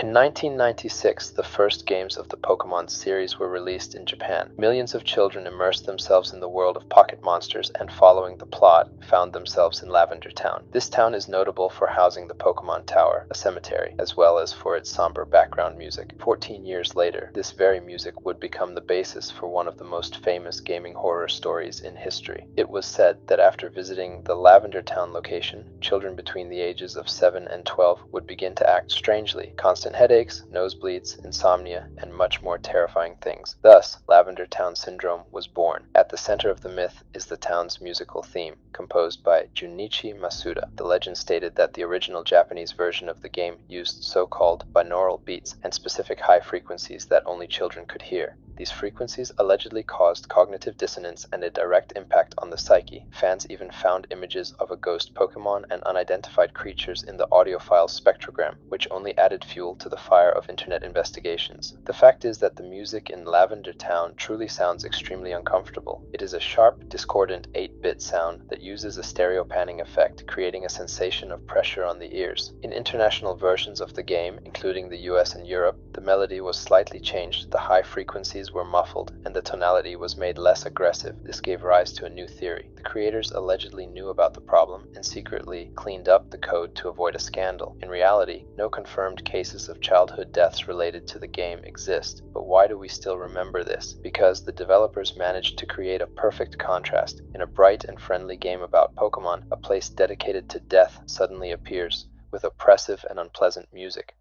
In 1996, the first games of the Pokemon series were released in Japan. Millions of children immersed themselves in the world of Pocket Monsters and, following the plot, found themselves in Lavender Town. This town is notable for housing the Pokemon Tower, a cemetery, as well as for its somber background music. 14 years later, this very music would become the basis for one of the most famous gaming horror stories in history. It was said that after visiting the Lavender Town location, children between the ages of 7 and 12 would begin to act strangely. Constant headaches, nosebleeds, insomnia, and much more terrifying things. Thus, Lavender Town Syndrome was born. At the center of the myth is the town's musical theme, composed by Junichi Masuda. The legend stated that the original Japanese version of the game used so-called binaural beats and specific high frequencies that only children could hear. These frequencies allegedly caused cognitive dissonance and a direct impact on the psyche. Fans even found images of a ghost Pokemon and unidentified creatures in the audiophile spectrogram, which only added fuel to the fire of internet investigations. The fact is that the music in Lavender Town truly sounds extremely uncomfortable. It is a sharp, discordant 8-bit sound that uses a stereo panning effect, creating a sensation of pressure on the ears. In international versions of the game, including the US and Europe, the melody was slightly changed, the high frequencies were muffled, and the tonality was made less aggressive. This gave rise to a new theory. The creators allegedly knew about the problem and secretly cleaned up the code to avoid a scandal. In reality, no confirmed cases of childhood deaths related to the game exist, but why do we still remember this? Because the developers managed to create a perfect contrast. In a bright and friendly game about Pokemon, a place dedicated to death suddenly appears, with oppressive and unpleasant music.